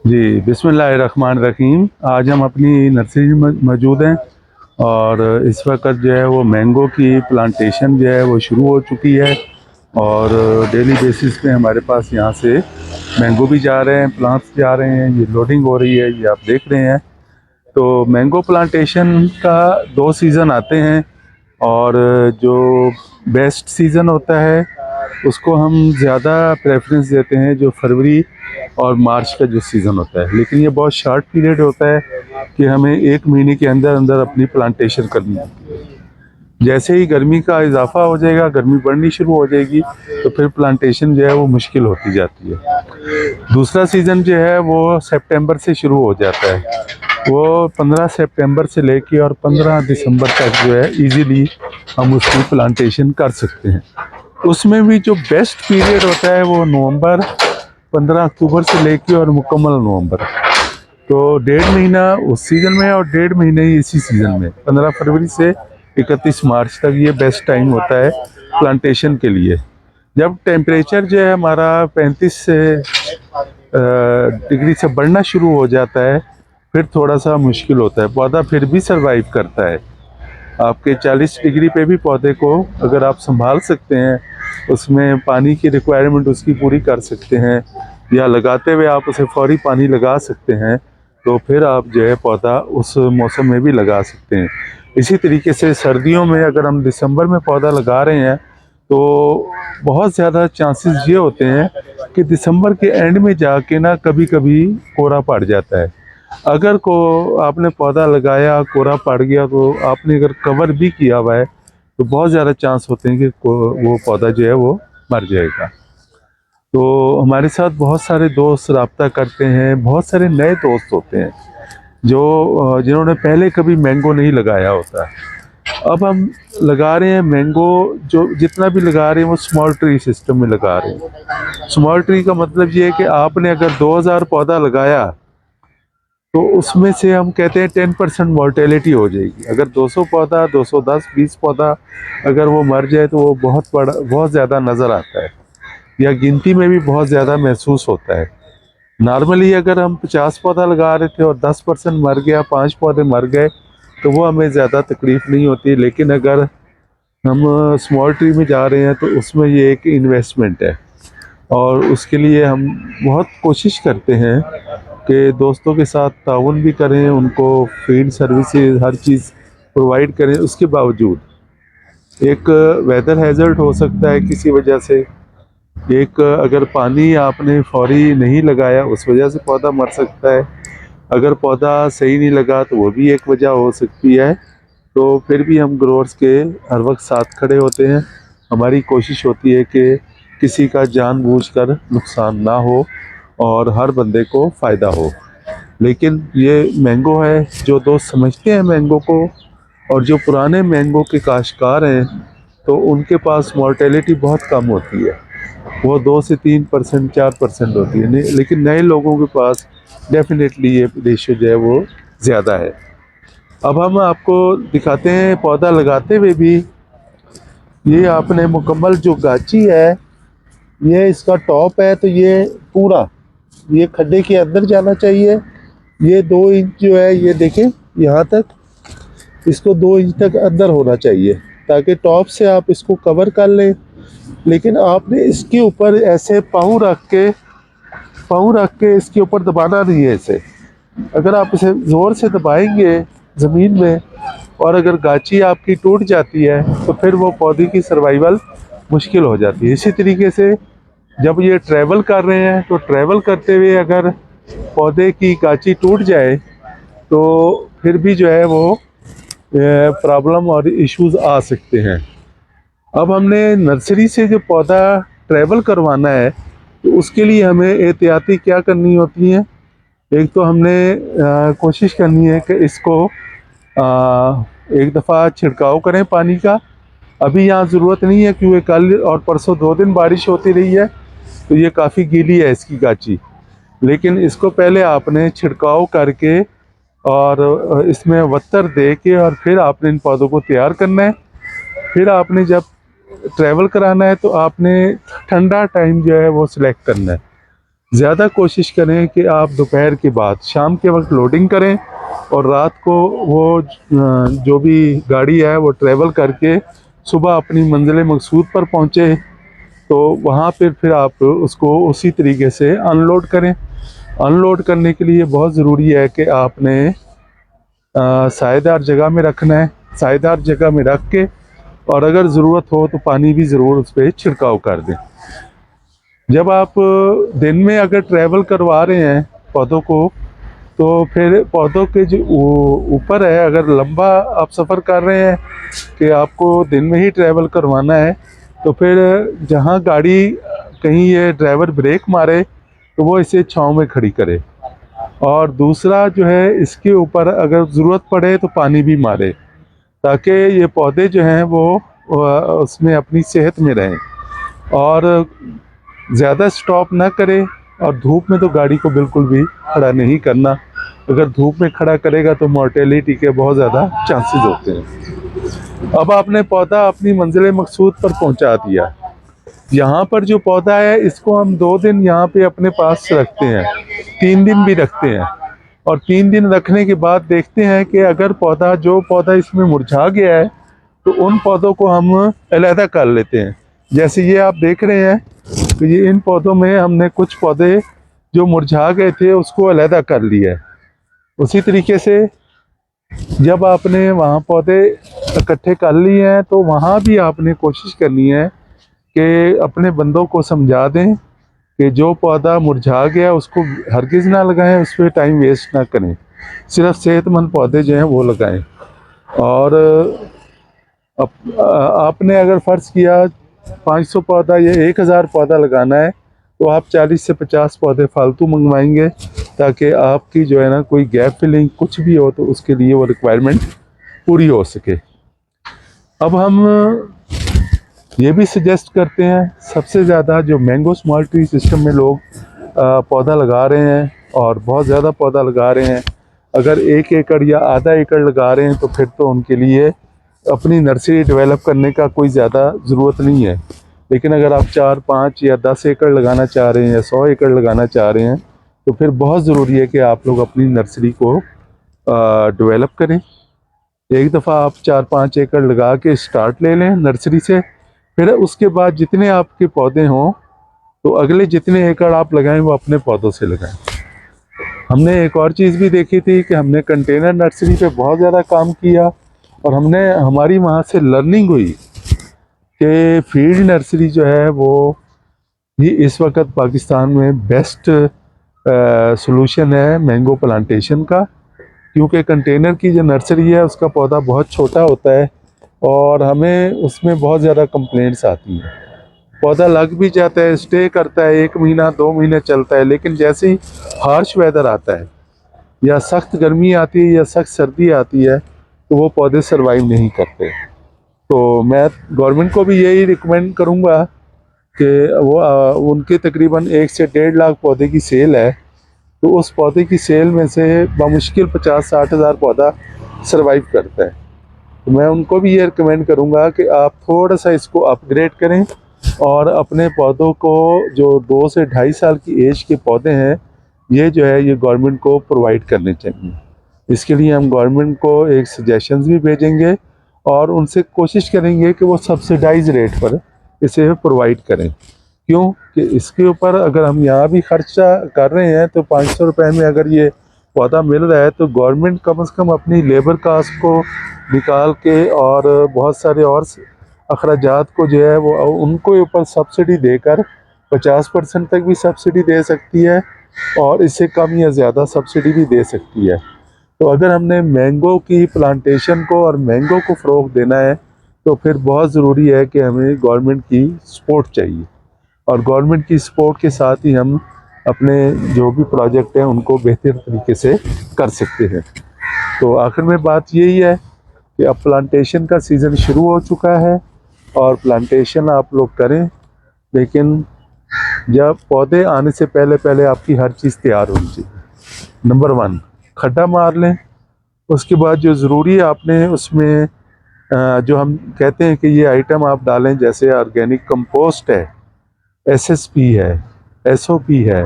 जी, बिस्मिल्लाहिर्रहमानिर्रहीम। आज हम अपनी नर्सरी में मौजूद हैं और इस वक्त जो है वो मैंगो की प्लांटेशन जो है वो शुरू हो चुकी है और डेली बेसिस पे हमारे पास यहाँ से मैंगो भी जा रहे हैं, प्लांट्स जा रहे हैं, ये लोडिंग हो रही है, ये आप देख रहे हैं। तो मैंगो प्लांटेशन का 2 सीज़न आते हैं और जो बेस्ट सीज़न होता है उसको हम ज़्यादा प्रेफरेंस देते हैं, जो फरवरी और मार्च का जो सीज़न होता है। लेकिन ये बहुत शॉर्ट पीरियड होता है कि हमें 1 महीने के अंदर अंदर अपनी प्लांटेशन करनी है। जैसे ही गर्मी का इजाफा हो जाएगा, गर्मी बढ़नी शुरू हो जाएगी, तो फिर प्लांटेशन जो है वो मुश्किल होती जाती है। दूसरा सीज़न जो है वो सितंबर से शुरू हो जाता है। वो 15 सितंबर से लेके और 15 दिसंबर तक जो है इजीली हम उसकी प्लांटेशन कर सकते हैं। उसमें भी जो बेस्ट पीरियड होता है वो नवंबर 15 अक्टूबर से लेके और मुकम्मल नवंबर। तो 1.5 महीना उस सीज़न में और 1.5 महीने ही इसी सीज़न में 15 फरवरी से 31 मार्च तक ये बेस्ट टाइम होता है प्लांटेशन के लिए। जब टेम्परेचर जो है हमारा 35 से डिग्री से बढ़ना शुरू हो जाता है, फिर थोड़ा सा मुश्किल होता है। पौधा फिर भी सरवाइव करता है। आपके 40 डिग्री पे भी पौधे को अगर आप संभाल सकते हैं, उसमें पानी की रिक्वायरमेंट उसकी पूरी कर सकते हैं या लगाते हुए आप उसे फौरी पानी लगा सकते हैं, तो फिर आप जो है पौधा उस मौसम में भी लगा सकते हैं। इसी तरीके से सर्दियों में अगर हम दिसंबर में पौधा लगा रहे हैं तो बहुत ज़्यादा चांसेस ये होते हैं कि दिसंबर के एंड में जाके ना कभी कभी कोहरा पड़ जाता है। अगर को आपने पौधा लगाया, कोहरा पड़ गया, तो आपने अगर कवर भी किया हुआ है तो बहुत ज़्यादा चांस होते हैं कि वो पौधा जो है वो मर जाएगा। तो हमारे साथ बहुत सारे दोस्त रब्ता करते हैं, बहुत सारे नए दोस्त होते हैं जो जिन्होंने पहले कभी मैंगो नहीं लगाया होता। अब हम लगा रहे हैं मैंगो, जो जितना भी लगा रहे हैं वो स्मॉल ट्री सिस्टम में लगा रहे हैं। स्मॉल ट्री का मतलब ये है कि आपने अगर 2000 पौधा लगाया तो उसमें से हम कहते हैं 10% मोर्टेलिटी हो जाएगी। अगर 200 पौधा, 210, 20 पौधा अगर वो मर जाए तो वो बहुत ज़्यादा नज़र आता है या गिनती में भी बहुत ज़्यादा महसूस होता है। नॉर्मली अगर हम 50 पौधा लगा रहे थे और 10% मर गया, 5 पौधे मर गए, तो वो हमें ज़्यादा तकलीफ़ नहीं होती। लेकिन अगर हम स्मॉल ट्री में जा रहे हैं तो उसमें ये एक इन्वेस्टमेंट है और उसके लिए हम बहुत कोशिश करते हैं कि दोस्तों के साथ ताउन भी करें, उनको फील्ड सर्विसेज हर चीज़ प्रोवाइड करें। उसके बावजूद एक वेदर हैज़र्ड हो सकता है किसी वजह से, एक अगर पानी आपने फौरी नहीं लगाया उस वजह से पौधा मर सकता है, अगर पौधा सही नहीं लगा तो वो भी एक वजह हो सकती है। तो फिर भी हम ग्रोअर्स के हर वक्त साथ खड़े होते हैं। हमारी कोशिश होती है कि किसी का जानबूझकर नुकसान ना हो और हर बंदे को फ़ायदा हो। लेकिन ये मैंगो है, जो दोस्त समझते हैं मैंगो को और जो पुराने मैंगो के काश्तकार हैं, तो उनके पास मोर्टेलिटी बहुत कम होती है। वो 2 से 3%, 4% होती है। नहीं, लेकिन नए लोगों के पास डेफिनेटली ये रेशियो जो है वो ज़्यादा है। अब हम आपको दिखाते हैं पौधा लगाते हुए भी। ये आपने मुकम्मल जो गाची है, ये इसका टॉप है, तो ये पूरा ये खड्डे के अंदर जाना चाहिए। ये 2 इंच जो है, ये देखें यहाँ तक, इसको 2 इंच तक अंदर होना चाहिए ताकि टॉप से आप इसको कवर कर लें। लेकिन आपने इसके ऊपर ऐसे पाँव रख के इसके ऊपर दबाना नहीं है इसे। अगर आप इसे ज़ोर से दबाएंगे ज़मीन में और अगर गाची आपकी टूट जाती है तो फिर वो पौधे की सर्वाइवल मुश्किल हो जाती है। इसी तरीके से जब ये ट्रैवल कर रहे हैं तो ट्रैवल करते हुए अगर पौधे की गाची टूट जाए तो फिर भी जो है वो प्रॉब्लम और इश्यूज आ सकते हैं। अब हमने नर्सरी से जो पौधा ट्रैवल करवाना है तो उसके लिए हमें एहतियाती क्या करनी होती है। एक तो हमने कोशिश करनी है कि इसको एक दफ़ा छिड़काव करें पानी का। अभी यहाँ ज़रूरत नहीं है क्योंकि कल और परसों 2 दिन बारिश होती रही है, तो ये काफ़ी गीली है इसकी गाची। लेकिन इसको पहले आपने छिड़काव करके और इसमें वत्तर दे के और फिर आपने इन पौधों को तैयार करना है। फिर आपने जब ट्रैवल कराना है तो आपने ठंडा टाइम जो है वो सिलेक्ट करना है। ज़्यादा कोशिश करें कि आप दोपहर के बाद शाम के वक्त लोडिंग करें और रात को वो जो भी गाड़ी है वो ट्रैवल करके सुबह अपनी मंजिल मकसूद पर पहुँचे, तो वहाँ पर फिर आप उसको उसी तरीके से अनलोड करें। अनलोड करने के लिए बहुत ज़रूरी है कि आपने सायेदार जगह में रखना है। सायेदार जगह में रख के और अगर ज़रूरत हो तो पानी भी ज़रूर उस पर छिड़काव कर दें। जब आप दिन में अगर ट्रैवल करवा रहे हैं पौधों को, तो फिर पौधों के जो ऊपर है, अगर लंबा आप सफ़र कर रहे हैं कि आपको दिन में ही ट्रैवल करवाना है, तो फिर जहाँ गाड़ी कहीं ये ड्राइवर ब्रेक मारे तो वो इसे छाँव में खड़ी करे। और दूसरा जो है, इसके ऊपर अगर ज़रूरत पड़े तो पानी भी मारे, ताकि ये पौधे जो हैं वो उसमें अपनी सेहत में रहें। और ज़्यादा स्टॉप ना करें, और धूप में तो गाड़ी को बिल्कुल भी खड़ा नहीं करना। अगर धूप में खड़ा करेगा तो मॉर्टेलिटी के बहुत ज़्यादा चांसेस होते हैं। अब आपने पौधा अपनी मंजिल मकसूद पर पहुंचा दिया। यहाँ पर जो पौधा है इसको हम 2 दिन यहाँ पे अपने पास रखते हैं, 3 दिन भी रखते हैं, और 3 दिन रखने के बाद देखते हैं कि अगर जो पौधा इसमें मुरझा गया है तो उन पौधों को हम अलहदा कर लेते हैं। जैसे ये आप देख रहे हैं, तो ये इन पौधों में हमने कुछ पौधे जो मुरझा गए थे उसको अलहदा कर लिया है। उसी तरीके से जब आपने वहाँ पौधे इकट्ठे कर लिए हैं तो वहाँ भी आपने कोशिश करनी है कि अपने बंदों को समझा दें कि जो पौधा मुरझा गया उसको हरगिज़ ना लगाएं, उस पर टाइम वेस्ट ना करें, सिर्फ सेहतमंद पौधे जो हैं वो लगाएं। और आपने अगर फ़र्ज़ किया 500 पौधा या 1000 पौधा लगाना है, तो आप 40 से 50 पौधे फालतू मंगवाएंगे, ताकि आपकी जो है ना कोई गैप फिलिंग कुछ भी हो तो उसके लिए वो रिक्वायरमेंट पूरी हो सके। अब हम ये भी सजेस्ट करते हैं, सबसे ज़्यादा जो मैंगो स्मॉल ट्री सिस्टम में लोग पौधा लगा रहे हैं और बहुत ज़्यादा पौधा लगा रहे हैं, अगर 1 एकड़ या आधा एकड़ लगा रहे हैं तो फिर तो उनके लिए अपनी नर्सरी डेवलप करने का कोई ज़्यादा ज़रूरत नहीं है। लेकिन अगर आप 4, 5 या 10 एकड़ लगाना चाह रहे हैं या 100 एकड़ लगाना चाह रहे हैं, तो फिर बहुत ज़रूरी है कि आप लोग अपनी नर्सरी को डेवलप करें। एक दफ़ा आप 4-5 एकड़ लगा के स्टार्ट ले लें नर्सरी से, फिर उसके बाद जितने आपके पौधे हों तो अगले जितने एकड़ आप लगाएं वो अपने पौधों से लगाएं। हमने एक और चीज़ भी देखी थी कि हमने कंटेनर नर्सरी पे बहुत ज़्यादा काम किया, और हमारी वहाँ से लर्निंग हुई कि फील्ड नर्सरी जो है वो ही इस वक्त पाकिस्तान में बेस्ट सॉल्यूशन है मैंगो प्लांटेशन का। क्योंकि कंटेनर की जो नर्सरी है उसका पौधा बहुत छोटा होता है और हमें उसमें बहुत ज़्यादा कंप्लेंट्स आती हैं। पौधा लग भी जाता है, स्टे करता है, 1 महीना 2 महीने चलता है, लेकिन जैसे ही हार्श वेदर आता है या सख्त गर्मी आती है या सख्त सर्दी आती है तो वो पौधे सरवाइव नहीं करते। तो मैं गवर्नमेंट को भी यही रिकमेंड करूँगा कि वो उनके तकरीबन 1 से 1.5 लाख पौधे की सेल है, तो उस पौधे की सेल में से बमुश्किल 50-60 हज़ार पौधा सरवाइव करता है। तो मैं उनको भी ये रिकमेंड करूँगा कि आप थोड़ा सा इसको अपग्रेड करें और अपने पौधों को, जो 2 से 2.5 साल की एज के पौधे हैं, ये जो है ये गवर्नमेंट को प्रोवाइड करने चाहिए। इसके लिए हम गवर्नमेंट को एक सजेशंस भी भेजेंगे और उनसे कोशिश करेंगे कि वो सब्सिडाइज रेट पर इसे प्रोवाइड करें। क्यों कि इसके ऊपर अगर हम यहाँ भी खर्चा कर रहे हैं तो 500 रुपये में अगर ये पौधा मिल रहा है तो गवर्नमेंट कम से कम अपनी लेबर कास्ट को निकाल के और बहुत सारे और अखराजात को जो है वो उनको ऊपर सब्सिडी देकर 50% तक भी सब्सिडी दे सकती है और इससे कम या ज़्यादा सब्सिडी भी दे सकती है। तो अगर हमने मैंगो की प्लांटेशन को और मैंगो को फ़रोग़ देना है तो फिर बहुत ज़रूरी है कि हमें गवर्नमेंट की सपोर्ट चाहिए, और गवर्नमेंट की सपोर्ट के साथ ही हम अपने जो भी प्रोजेक्ट हैं उनको बेहतर तरीके से कर सकते हैं। तो आखिर में बात यही है कि अब प्लांटेशन का सीज़न शुरू हो चुका है और प्लांटेशन आप लोग करें, लेकिन जब पौधे आने से पहले आपकी हर चीज़ तैयार होनी चाहिए। नंबर 1 खड्डा मार लें, उसके बाद जो ज़रूरी है आपने उसमें जो हम कहते हैं कि ये आइटम आप डालें, जैसे ऑर्गेनिक कंपोस्ट है, एसएसपी है, एसओपी है,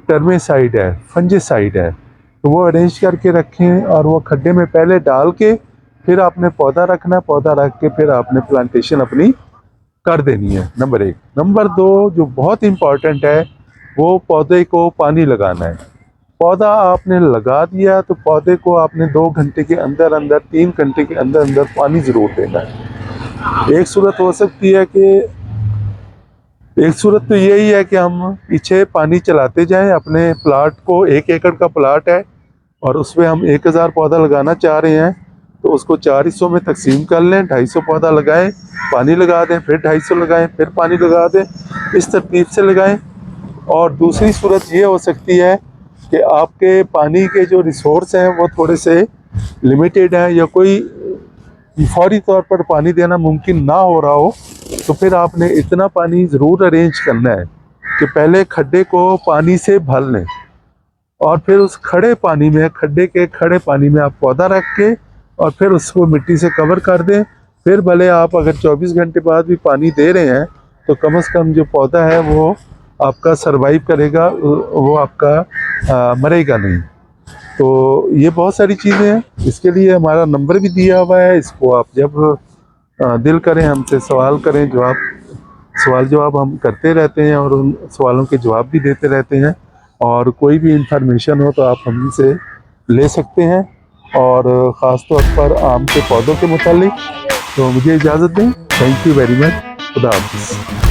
टर्मेसाइड है, फंजीसाइड है, तो वो अरेंज करके रखें और वो खड्डे में पहले डाल के फिर आपने पौधा रखना है, पौधा रख के फिर आपने प्लांटेशन अपनी कर देनी है, नंबर 1। नंबर 2 जो बहुत इम्पॉर्टेंट है वो पौधे को पानी लगाना है। पौधा आपने लगा दिया तो पौधे को आपने 2 घंटे के अंदर अंदर, 3 घंटे के अंदर अंदर पानी ज़रूर देना है। एक सूरत हो सकती है कि एक सूरत तो यही है कि हम पीछे पानी चलाते जाएं अपने प्लाट को। 1 एकड़ का प्लाट है और उसमें हम 1000 पौधा लगाना चाह रहे हैं, तो उसको 4 हिस्सों में तकसीम कर लें। 250 पौधा लगाएं, पानी लगा दें, फिर 250 लगाएं, फिर पानी लगा दें, इस तरतीब से लगाएं। और दूसरी सूरत ये हो सकती है कि आपके पानी के जो रिसोर्स हैं वो थोड़े से लिमिटेड हैं या कोई फौरी तौर पर पानी देना मुमकिन ना हो रहा हो, तो फिर आपने इतना पानी ज़रूर अरेंज करना है कि पहले खड्डे को पानी से भर लें और फिर उस खड़े पानी में, खड्डे के खड़े पानी में आप पौधा रख के और फिर उसको मिट्टी से कवर कर दें। फिर भले आप अगर 24 घंटे बाद भी पानी दे रहे हैं तो कम से कम जो पौधा है वो आपका सरवाइव करेगा, वो आपका मरेगा नहीं। तो ये बहुत सारी चीज़ें हैं, इसके लिए हमारा नंबर भी दिया हुआ है। इसको आप जब दिल करें हमसे सवाल करें, सवाल जवाब हम करते रहते हैं और उन सवालों के जवाब भी देते रहते हैं। और कोई भी इंफॉर्मेशन हो तो आप हमसे ले सकते हैं, और ख़ास तौर पर आम के पौधों के मुतालिक। तो मुझे इजाज़त दें। Thank you very much. खुदा हाफ़िज़।